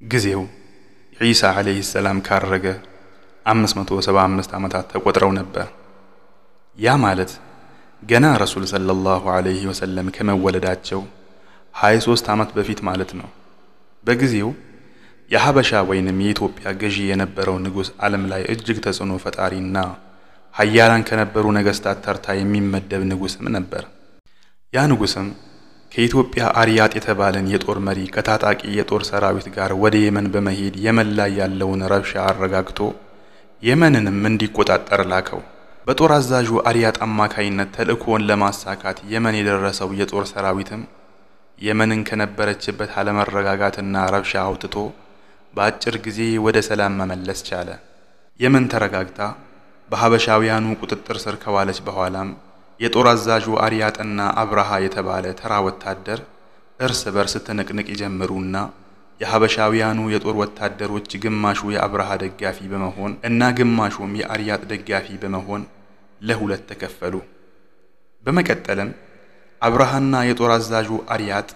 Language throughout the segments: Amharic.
ጊዜው ኢሳ አለይሂ ሰላም ካረገ 575 ዓመታት ተቆጥረው ነበር። ያ ማለት ገና ረሱል ሰለላሁ ዐለይሂ ወሰለም ከመወለዳቸው 23 ዓመት በፊት ማለት ነው። በጊዜው የሐበሻ ወይንም የኢትዮጵያ ገዢ የነበረው ንጉስ ዓለም ላይ እጅግ ተጽዕኖ ፈጣሪና ኃያላን ከነበሩ ነገስታት ተርታ የሚመደብ ንጉስም ነበር። ያ ንጉስም ከኢትዮጵያ አርያጥ የተባለን የጦር መሪ ከታጣቂ የጦር ሰራዊት ጋር ወደ የመን በመሄድ የመን ላይ ያለውን ረብሻ አረጋግቶ የመንንም እንዲቆጣጠር ላከው። በጦር አዛዡ አርያጥ አማካይነት ተልእኮውን ለማሳካት የመን የደረሰው የጦር ሰራዊትም የመንን ከነበረችበት አለመረጋጋትና ረብሻ አውጥቶ በአጭር ጊዜ ወደ ሰላም መመለስ ቻለ። የመን ተረጋግታ በሐበሻውያኑ ቁጥጥር ስር ከዋለች በኋላም የጦር አዛዡ አርያጥና አብርሃ የተባለ ተራ ወታደር እርስ በርስ ትንቅንቅ ይጀምሩና የሐበሻውያኑ የጦር ወታደሮች ግማሹ የአብርሃ ደጋፊ በመሆን እና ግማሹም የአርያጥ ደጋፊ በመሆን ለሁለት ተከፈሉ። በመቀጠልም አብርሃና የጦር አዛዡ አርያጥ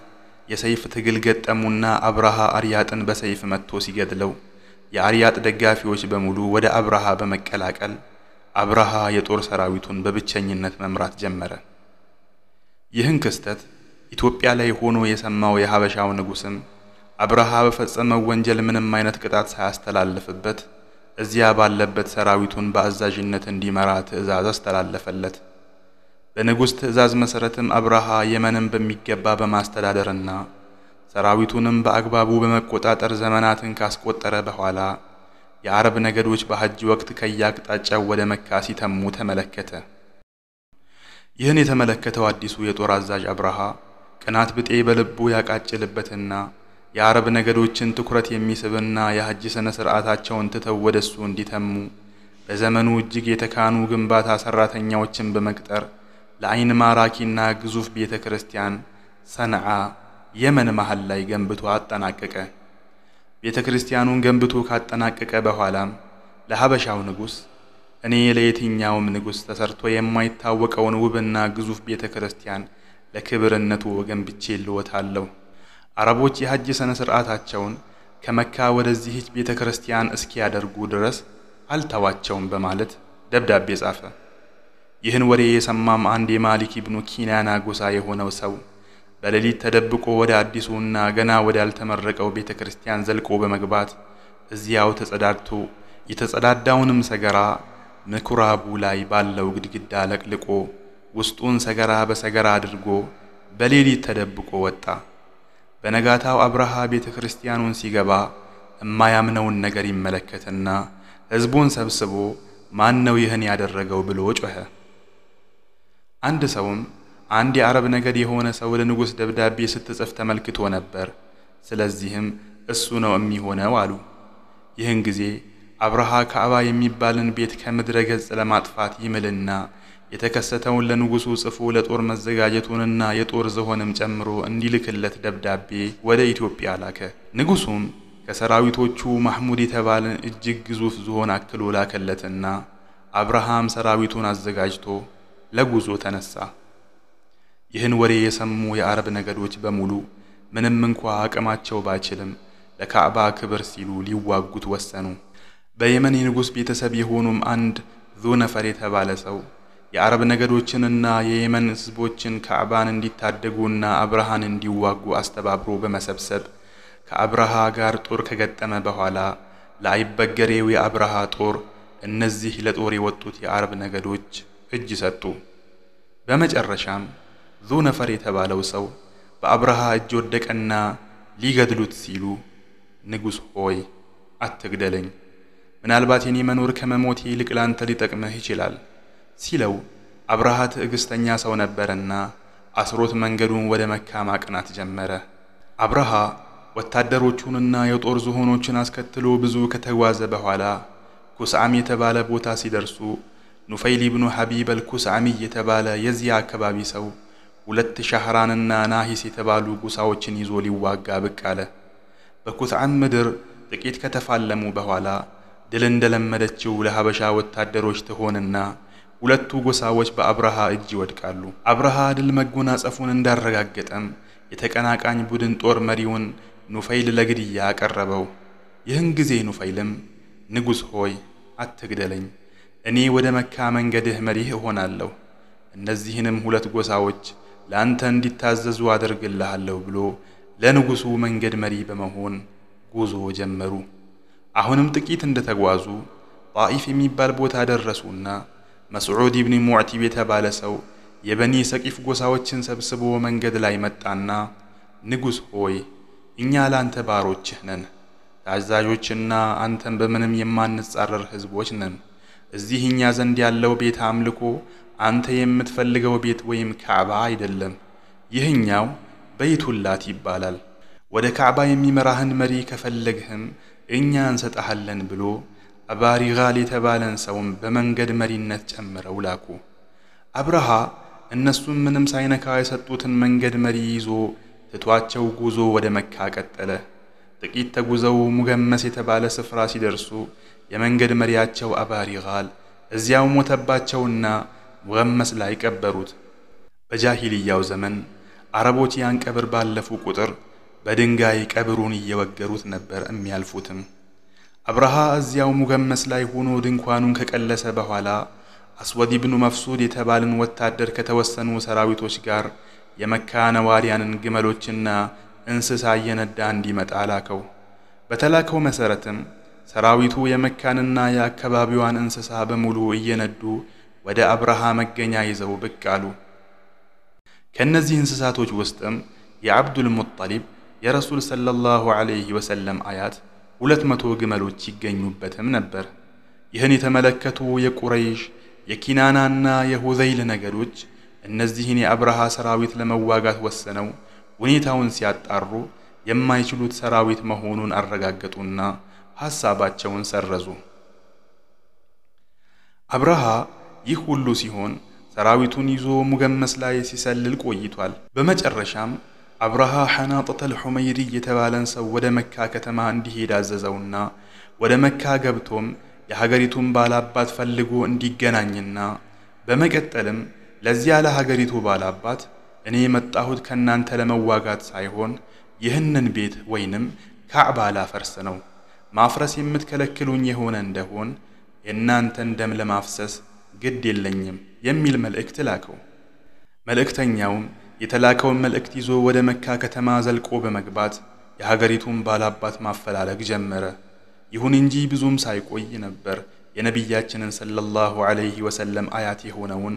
የሰይፍ ትግል ገጠሙና አብርሃ አርያጥን በሰይፍ መጥቶ ሲገድለው የአርያጥ ደጋፊዎች በሙሉ ወደ አብርሃ በመቀላቀል አብርሃ የጦር ሰራዊቱን በብቸኝነት መምራት ጀመረ። ይህን ክስተት ኢትዮጵያ ላይ ሆኖ የሰማው የሐበሻው ንጉስም አብርሃ በፈጸመው ወንጀል ምንም አይነት ቅጣት ሳያስተላልፍበት እዚያ ባለበት ሰራዊቱን በአዛዥነት እንዲመራ ትዕዛዝ አስተላለፈለት። በንጉስ ትዕዛዝ መሰረትም አብርሃ የመንን በሚገባ በማስተዳደርና ሰራዊቱንም በአግባቡ በመቆጣጠር ዘመናትን ካስቆጠረ በኋላ የአረብ ነገዶች በሐጅ ወቅት ከያቅጣጫው ወደ መካ ሲተሙ ተመለከተ። ይህን የተመለከተው አዲሱ የጦር አዛዥ አብርሃ ቅናት ብጤ በልቡ ያቃጭልበትና የአረብ ነገዶችን ትኩረት የሚስብና የሐጅ ስነ ስርዓታቸውን ትተው ወደሱ እንዲተሙ በዘመኑ እጅግ የተካኑ ግንባታ ሰራተኞችን በመቅጠር ለአይን ማራኪና ግዙፍ ቤተክርስቲያን ሰንዓ የመን መሃል ላይ ገንብቶ አጠናቀቀ። ቤተክርስቲያኑን ገንብቶ ካጠናቀቀ በኋላም ለሐበሻው ንጉስ እኔ ለየትኛውም ንጉስ ተሰርቶ የማይታወቀውን ውብና ግዙፍ ቤተክርስቲያን ለክብርነቱ ገንብቼ ልወታለሁ። አረቦች የሐጅ ስነ ስርዓታቸውን ከመካ ወደዚህ ቤተክርስቲያን እስኪያደርጉ ድረስ አልተዋቸውም በማለት ደብዳቤ ጻፈ። ይህን ወሬ የሰማም አንድ የማሊክ ኢብኑ ኪናና ጎሳ የሆነው ሰው በሌሊት ተደብቆ ወደ አዲሱና ገና ወደ ያልተመረቀው ቤተክርስቲያን ዘልቆ በመግባት እዚያው ተጸዳድቶ የተጸዳዳውንም ሰገራ ምኩራቡ ላይ ባለው ግድግዳ ለቅልቆ ውስጡን ሰገራ በሰገራ አድርጎ በሌሊት ተደብቆ ወጣ። በነጋታው አብርሃ ቤተክርስቲያኑን ሲገባ የማያምነውን ነገር ይመለከትና ህዝቡን ሰብስቦ ማን ነው ይህን ያደረገው ብሎ ጮኸ። አንድ ሰውም አንድ የአረብ ነገድ የሆነ ሰው ለንጉስ ደብዳቤ ስትጽፍ ተመልክቶ ነበር፣ ስለዚህም እሱ ነው የሚሆነው አሉ። ይህን ጊዜ አብርሃ ካዕባ የሚባልን ቤት ከምድረ ገጽ ለማጥፋት ይምልና የተከሰተውን ለንጉሱ ጽፎ ለጦር መዘጋጀቱንና የጦር ዝሆንም ጨምሮ እንዲልክለት ደብዳቤ ወደ ኢትዮጵያ ላከ። ንጉሱም ከሰራዊቶቹ ማህሙድ የተባለን እጅግ ግዙፍ ዝሆን አክሎ ላከለትና አብርሃም ሰራዊቱን አዘጋጅቶ ለጉዞ ተነሳ። ይህን ወሬ የሰሙ የአረብ ነገዶች በሙሉ ምንም እንኳን አቅማቸው ባይችልም ለካዕባ ክብር ሲሉ ሊዋጉት ወሰኑ። በየመን ንጉስ ቤተሰብ የሆኑም አንድ ዙነፈር የተባለ ሰው የአረብ ነገዶችንና የየመን ህዝቦችን ካዕባን እንዲታደጉና አብርሃን እንዲዋጉ አስተባብሮ በመሰብሰብ ከአብርሃ ጋር ጦር ከገጠመ በኋላ ለአይበገሬው የአብርሃ ጦር እነዚህ ለጦር የወጡት የአረብ ነገዶች እጅ ሰጡ። በመጨረሻም ዙነፈር የተባለው ሰው በአብርሃ እጅ ወደቀና ሊገድሉት ሲሉ ንጉስ ሆይ አትግደለኝ፣ ምናልባት የኔ መኖር ከመሞቴ ይልቅ ላንተ ሊጠቅምህ ይችላል ሲለው አብርሃ ትዕግስተኛ ሰው ነበርና አስሮት መንገዱን ወደ መካ ማቅናት ጀመረ። አብርሃ ወታደሮቹንና የጦር ዝሆኖችን አስከትሎ ብዙ ከተጓዘ በኋላ ኩስዓም የተባለ ቦታ ሲደርሱ ኑፈይል ኢብኑ ሐቢብ አልኩስዓሚ የተባለ የዚያ አካባቢ ሰው ሁለት ሻህራንና ናሂስ የተባሉ ጎሳዎችን ይዞ ሊዋጋ ብቅ አለ። በኩስዓም ምድር ጥቂት ከተፋለሙ በኋላ ድል እንደለመደችው ለሐበሻ ወታደሮች ትሆንና ሁለቱ ጎሳዎች በአብርሃ እጅ ይወድቃሉ። አብርሃ ድል መጎናጸፉን እንዳረጋገጠም የተቀናቃኝ ቡድን ጦር መሪውን ኑፈይል ለግድያ አቀረበው። ይህን ጊዜ ኑፈይልም ንጉሥ ሆይ አትግደለኝ፣ እኔ ወደ መካ መንገድህ መሪህ እሆናለሁ፣ እነዚህንም ሁለት ጎሳዎች ለአንተ እንዲታዘዙ አደርግልሃለሁ ብሎ ለንጉሡ መንገድ መሪ በመሆን ጉዞ ጀመሩ። አሁንም ጥቂት እንደተጓዙ ጣኢፍ የሚባል ቦታ ደረሱና መስዑድ ኢብኑ ሙዕቲብ የተባለ ሰው የበኒ ሰቂፍ ጎሳዎችን ሰብስቦ መንገድ ላይ መጣና ንጉሥ ሆይ እኛ ላንተ ባሮችህ ነን፣ ታዛዦችና አንተን በምንም የማንጻረር ህዝቦች ነን። እዚህ እኛ ዘንድ ያለው ቤት አምልኮ አንተ የምትፈልገው ቤት ወይም ካዕባ አይደለም፣ ይህኛው በይቱላት ይባላል። ወደ ካዕባ የሚመራህን መሪ ከፈለግህም እኛ እንሰጣለን ብሎ አባሪጋል የተባለን ሰውም በመንገድ መሪነት ጨምረው ላኩ። አብርሃ እነሱም ምንም ሳይነካ የሰጡትን መንገድ መሪ ይዞ ትቷቸው ጉዞ ወደ መካ ቀጠለ። ጥቂት ተጉዘው ሙገመስ የተባለ ስፍራ ሲደርሱ የመንገድ መሪያቸው አባሪጋል እዚያው ሞተባቸውና ሙገመስ ላይ ቀበሩት። በጃሂልያው ዘመን አረቦች ያን ቀብር ባለፉ ቁጥር በድንጋይ ቀብሩን እየወገሩት ነበር የሚያልፉትም። አብርሃ እዚያው ሙገመስ ላይ ሆኖ ድንኳኑን ከቀለሰ በኋላ አስወድ ኢብኑ መፍሱድ የተባለን ወታደር ከተወሰኑ ሰራዊቶች ጋር የመካ ነዋሪያንን ግመሎችና እንስሳ እየነዳ እንዲመጣ ላከው። በተላከው መሰረትም ሰራዊቱ የመካንና የአካባቢዋን እንስሳ በሙሉ እየነዱ ወደ አብርሃ መገኛ ይዘው ብቅ አሉ። ከነዚህ እንስሳቶች ውስጥም የአብዱል ሙጠሊብ የረሱል ሰለላሁ ዐለይሂ ወሰለም አያት 200 ግመሎች ይገኙበትም ነበር። ይህን የተመለከቱ የቁረይሽ የኪናናና የሁዘይል ነገዶች እነዚህን የአብርሃ ሰራዊት ለመዋጋት ወሰነው ሁኔታውን ሲያጣሩ የማይችሉት ሰራዊት መሆኑን አረጋገጡና ሐሳባቸውን ሰረዙ። አብርሃ ይህ ሁሉ ሲሆን ሰራዊቱን ይዞ ሙገመስ ላይ ሲሰልል ቆይቷል። በመጨረሻም አብርሃ ሐናጠተል ሑመይሪ የተባለን ሰው ወደ መካ ከተማ እንዲሄድ አዘዘውና ወደ መካ ገብቶም የሀገሪቱን ባላባት ፈልጎ እንዲገናኝና በመቀጠልም ለዚያ ለሀገሪቱ ባላባት እኔ የመጣሁት ከናንተ ለመዋጋት ሳይሆን ይህንን ቤት ወይንም ካዕባ ላፈርስ ነው፣ ማፍረስ የምትከለክሉኝ የሆነ እንደሆን የናንተን ደም ለማፍሰስ ግድ የለኝም የሚል መልእክት ላከው። መልእክተኛውም የተላከውን መልእክት ይዞ ወደ መካ ከተማ ዘልቆ በመግባት የሀገሪቱን ባላባት ማፈላለግ ጀመረ። ይሁን እንጂ ብዙም ሳይቆይ ነበር የነቢያችንን ሰለላሁ ዐለይሂ ወሰለም አያት የሆነውን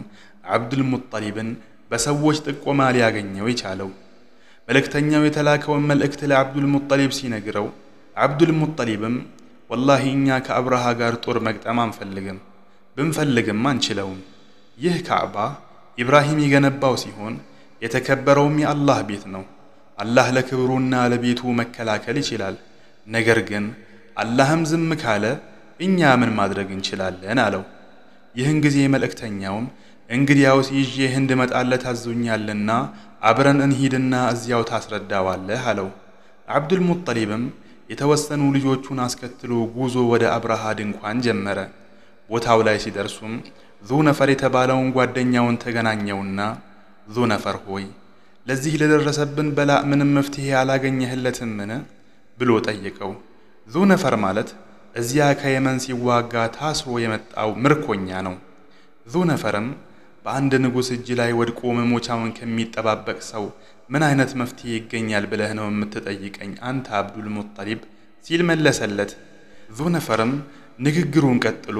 አብዱል ሙጠሊብን በሰዎች ጥቆማ ሊያገኘው የቻለው። መልእክተኛው የተላከውን መልእክት ለአብዱል ሙጠሊብ ሲነግረው አብዱል ሙጠሊብም ወላሂ እኛ ከአብርሃ ጋር ጦር መግጠም አንፈልግም፣ ብንፈልግም አንችለውም። ይህ ካዕባ ኢብራሂም የገነባው ሲሆን የተከበረውም የአላህ ቤት ነው። አላህ ለክብሩና ለቤቱ መከላከል ይችላል። ነገር ግን አላህም ዝም ካለ እኛ ምን ማድረግ እንችላለን አለው። ይህን ጊዜ መልእክተኛውም እንግዲያውስ ይዤህ እንድመጣለት አዞኛልና አብረን እንሂድና እዚያው ታስረዳዋለህ አለው። አብዱል ሙጠሊብም የተወሰኑ ልጆቹን አስከትሎ ጉዞ ወደ አብርሃ ድንኳን ጀመረ። ቦታው ላይ ሲደርሱም ዙነፈር የተባለውን ጓደኛውን ተገናኘውና ዙነፈር ሆይ ለዚህ ለደረሰብን በላ ምንም መፍትሄ አላገኘህለትምን ብሎ ጠየቀው። ዙነፈር ማለት እዚያ ከየመን ሲዋጋ ታስሮ የመጣው ምርኮኛ ነው። ዙነፈርም በአንድ ንጉሥ እጅ ላይ ወድቆ መሞቻውን ከሚጠባበቅ ሰው ምን አይነት መፍትሄ ይገኛል ብለህ ነው የምትጠይቀኝ አንተ አብዱል ሙጠሊብ ሲል መለሰለት። ዙነፈርም ንግግሩን ቀጥሎ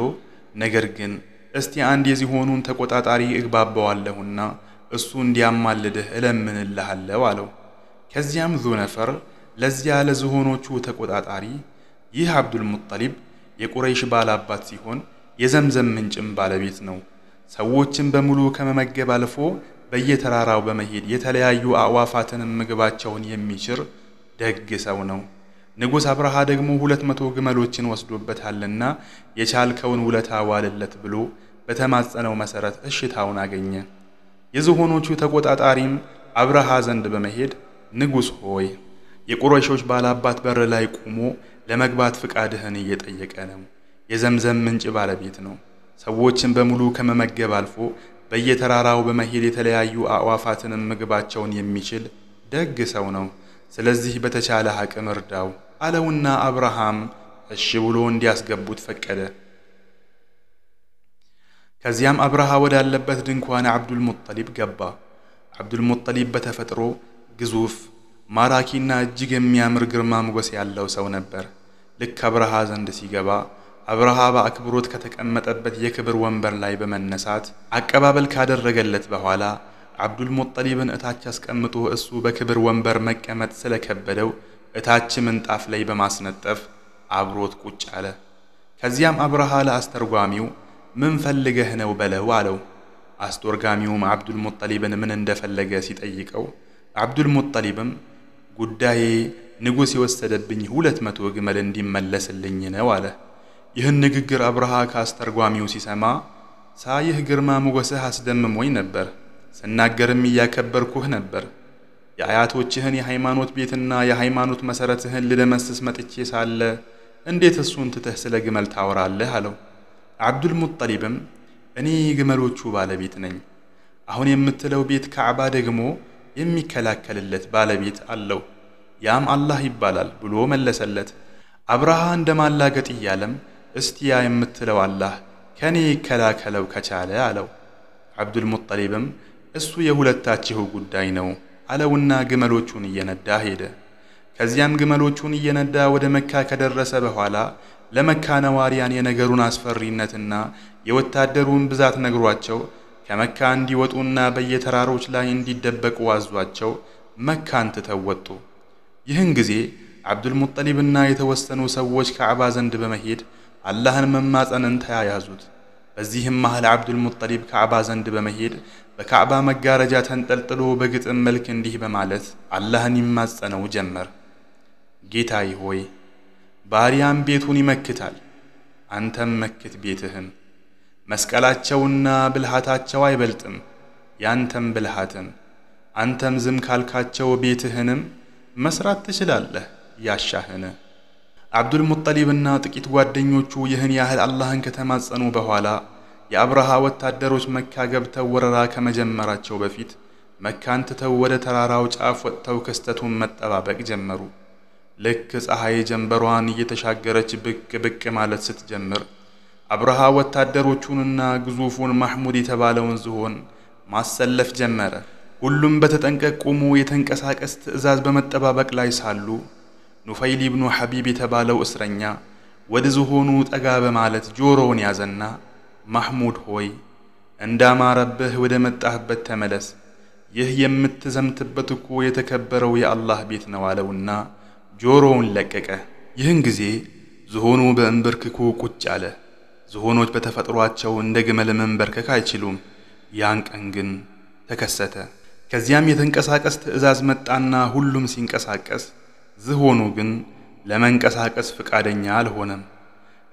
ነገር ግን እስቲ አንድ የዚሆኑን ተቆጣጣሪ እግባባዋለሁና እሱ እንዲያማልድህ እለምንልሃለሁ አለው። ከዚያም ዙነፈር ለዚያ ለዝሆኖቹ ተቆጣጣሪ ይህ አብዱል ሙጠሊብ የቁረይሽ ባላባት ሲሆን የዘምዘም ምንጭም ባለቤት ነው። ሰዎችን በሙሉ ከመመገብ አልፎ በየተራራው በመሄድ የተለያዩ አዕዋፋትን ምግባቸውን የሚችር ደግ ሰው ነው። ንጉሥ አብርሃ ደግሞ 200 ግመሎችን ወስዶበታልና የቻልከውን ውለታ ዋልለት ብሎ በተማጸነው መሰረት እሽታውን አገኘ። የዝሆኖቹ ተቆጣጣሪም አብርሃ ዘንድ በመሄድ ንጉሥ ሆይ የቁረይሾች ባላባት በር ላይ ቆሞ ለመግባት ፍቃድህን እየጠየቀ ነው። የዘምዘም ምንጭ ባለቤት ነው። ሰዎችን በሙሉ ከመመገብ አልፎ በየተራራው በመሄድ የተለያዩ አዕዋፋትን ምግባቸውን የሚችል ደግ ሰው ነው። ስለዚህ በተቻለ አቅም እርዳው አለውና አብርሃም እሺ ብሎ እንዲያስገቡት ፈቀደ። ከዚያም አብርሃ ወዳለበት ድንኳን አብዱል ሙጠሊብ ገባ። አብዱል ሙጠሊብ በተፈጥሮ ግዙፍ ማራኪና እጅግ የሚያምር ግርማ ሞገስ ያለው ሰው ነበር። ልክ አብርሃ ዘንድ ሲገባ አብርሃ በአክብሮት ከተቀመጠበት የክብር ወንበር ላይ በመነሳት አቀባበል ካደረገለት በኋላ አብዱል ሙጠሊብን እታች አስቀምጦ እሱ በክብር ወንበር መቀመጥ ስለከበደው እታች ምንጣፍ ላይ በማስነጠፍ አብሮት ቁጭ አለ። ከዚያም አብርሃ ለአስተርጓሚው ምን ፈልገህ ነው በለው አለው። አስተርጓሚውም አብዱል ሙጠሊብን ምን እንደፈለገ ሲጠይቀው አብዱል ሙጠሊብም ጉዳዬ ንጉስ የወሰደብኝ 200 ግመል እንዲመለስልኝ ነው አለ። ይህን ንግግር አብርሃ ከአስተርጓሚው ሲሰማ ሳይህ ግርማ ሞገስህ አስደምሞኝ ነበር፣ ስናገርም እያከበርኩህ ነበር። የአያቶችህን የሃይማኖት ቤትና የሃይማኖት መሰረትህን ልደመስስ መጥቼ ሳለ እንዴት እሱን ትተህ ስለ ግመል ታወራለህ አለው። አብዱል ሙጠሊብም እኔ ግመሎቹ ባለቤት ነኝ፣ አሁን የምትለው ቤት ካዕባ ደግሞ የሚከላከልለት ባለቤት አለው፣ ያም አላህ ይባላል ብሎ መለሰለት። አብርሃ እንደማላገጥ እያለም እስቲ ያ የምትለው አላህ ከኔ ይከላከለው ከቻለ አለው። አብዱል ሙጠሊብም እሱ የሁለታችሁ ጉዳይ ነው አለውና ግመሎቹን እየነዳ ሄደ። ከዚያም ግመሎቹን እየነዳ ወደ መካ ከደረሰ በኋላ ለመካ ነዋሪያን የነገሩን አስፈሪነትና የወታደሩን ብዛት ነግሯቸው ከመካ እንዲወጡና በየተራሮች ላይ እንዲደበቁ አዟቸው መካን ትተው ወጡ። ይህን ጊዜ አብዱል ሙጠሊብና የተወሰኑ ሰዎች ካዕባ ዘንድ በመሄድ አላህን መማጸንን ተያያዙት። በዚህም መሃል አብዱል ሙጠሊብ ካዕባ ዘንድ በመሄድ በካዕባ መጋረጃ ተንጠልጥሎ በግጥም መልክ እንዲህ በማለት አላህን ይማጸነው ጀመር። ጌታዬ ሆይ ባሪያም ቤቱን ይመክታል፣ አንተም መክት ቤትህን። መስቀላቸውና ብልሃታቸው አይበልጥም ያንተም ብልሃትን። አንተም ዝም ካልካቸው ቤትህንም መስራት ትችላለህ ያሻህን። አብዱል ሙጠሊብና ጥቂት ጓደኞቹ ይህን ያህል አላህን ከተማጸኑ በኋላ የአብርሃ ወታደሮች መካ ገብተው ወረራ ከመጀመራቸው በፊት መካን ትተው ወደ ተራራው ጫፍ ወጥተው ክስተቱን መጠባበቅ ጀመሩ። ልክ ፀሐይ ጀንበሯን እየተሻገረች ብቅ ብቅ ማለት ስትጀምር አብርሃ ወታደሮቹንና ግዙፉን ማህሙድ የተባለውን ዝሆን ማሰለፍ ጀመረ። ሁሉም በተጠንቀቅ ቆሞ የተንቀሳቀስ ትዕዛዝ በመጠባበቅ ላይ ሳሉ ኑፈይል ኢብኑ ሐቢብ የተባለው እስረኛ ወደ ዝሆኑ ጠጋ በማለት ጆሮውን ያዘና ማህሙድ ሆይ እንዳማረብህ ወደ መጣህበት ተመለስ፣ ይህ የምትዘምትበት እኮ የተከበረው የአላህ ቤት ነው አለውና ጆሮውን ለቀቀ። ይህን ጊዜ ዝሆኑ በእንብርክኩ ቁጭ አለ። ዝሆኖች በተፈጥሯቸው እንደ ግመል መንበርከክ አይችሉም። ያን ቀን ግን ተከሰተ። ከዚያም የተንቀሳቀስ ትዕዛዝ መጣና ሁሉም ሲንቀሳቀስ ዝሆኑ ግን ለመንቀሳቀስ ፍቃደኛ አልሆነም።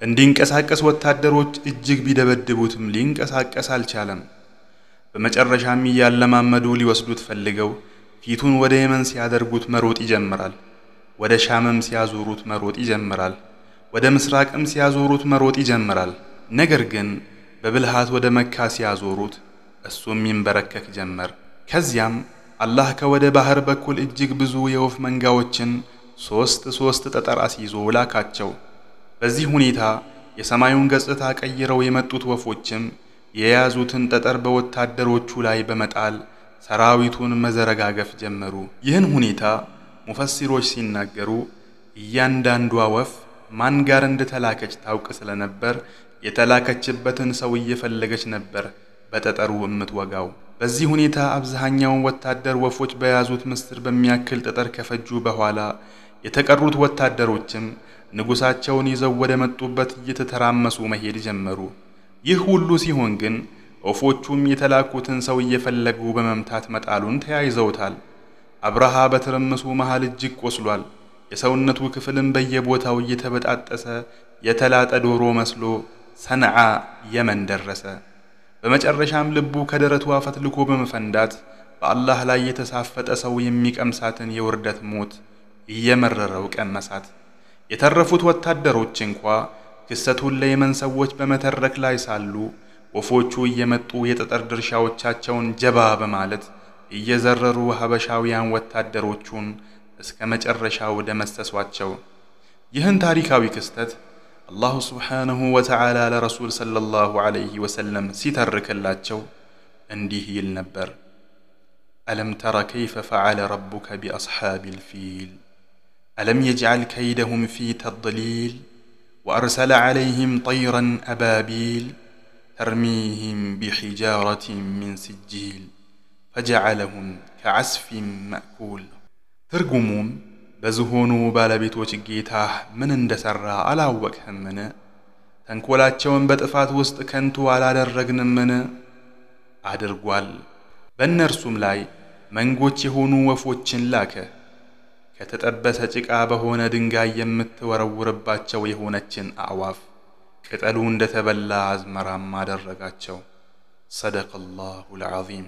እንዲንቀሳቀስ ወታደሮች እጅግ ቢደበድቡትም ሊንቀሳቀስ አልቻለም። በመጨረሻም ያለማመዱ ሊወስዱት ፈልገው ፊቱን ወደ የመን ሲያደርጉት መሮጥ ይጀምራል። ወደ ሻምም ሲያዞሩት መሮጥ ይጀምራል። ወደ ምስራቅም ሲያዞሩት መሮጥ ይጀምራል። ነገር ግን በብልሃት ወደ መካ ሲያዞሩት እሱም ይንበረከክ ጀመር። ከዚያም አላህ ከወደ ባህር በኩል እጅግ ብዙ የወፍ መንጋዎችን ሶስት ጠጠር አስይዞ ላካቸው። በዚህ ሁኔታ የሰማዩን ገጽታ ቀይረው የመጡት ወፎችም የያዙትን ጠጠር በወታደሮቹ ላይ በመጣል ሰራዊቱን መዘረጋገፍ ጀመሩ። ይህን ሁኔታ ሙፈሲሮች ሲናገሩ እያንዳንዷ ወፍ ማን ጋር እንደተላከች ታውቅ ስለነበር የተላከችበትን ሰው እየፈለገች ነበር በጠጠሩ የምትወጋው። በዚህ ሁኔታ አብዛኛውን ወታደር ወፎች በያዙት ምስር በሚያክል ጠጠር ከፈጁ በኋላ የተቀሩት ወታደሮችም ንጉሳቸውን ይዘው ወደ መጡበት እየተተራመሱ መሄድ ጀመሩ። ይህ ሁሉ ሲሆን ግን ወፎቹም የተላኩትን ሰው እየፈለጉ በመምታት መጣሉን ተያይዘውታል። አብርሃ በትርምሱ መሃል እጅግ ቆስሏል። የሰውነቱ ክፍልም በየቦታው እየተበጣጠሰ የተላጠ ዶሮ መስሎ ሰንዓ የመን ደረሰ። በመጨረሻም ልቡ ከደረቱ አፈትልኮ በመፈንዳት በአላህ ላይ የተሳፈጠ ሰው የሚቀምሳትን የውርደት ሞት እየመረረው ቀመሳት። የተረፉት ወታደሮች እንኳ ክስተቱን ለየመን ሰዎች በመተረክ ላይ ሳሉ ወፎቹ እየመጡ የጠጠር ድርሻዎቻቸውን ጀባ በማለት እየዘረሩ ሀበሻውያን ወታደሮቹን እስከ መጨረሻው ደመሰሷቸው። ይህን ታሪካዊ ክስተት አላሁ ሱብሓነሁ ወተዓላ ለረሱል ሰለላሁ ዐለይሂ ወሰለም ሲተርክላቸው እንዲህ ይል ነበር። ألم تر كيف فعل ربك بأصحاب الفيل ألم يجعل كيدهم في تضليل وأرسل عليهم طيرا أبابيل ترميهم بحجارة من سجيل فجعلهم كعصف مأكول ترجموم بزهونو بالبيتوچ ጌታህ ምን እንደሰራ አላወቅህምን? ተንኮላቸውን በጥፋት ውስጥ ከንቱ አላደረግንምን? አድርጓል። በእነርሱም ላይ መንጎች የሆኑ ወፎችን ላከ። ከተጠበሰ ጭቃ በሆነ ድንጋይ የምትወረውርባቸው የሆነችን አዕዋፍ ቅጠሉ እንደተበላ አዝመራም አደረጋቸው። ሰደቀላሁል ዐዚም።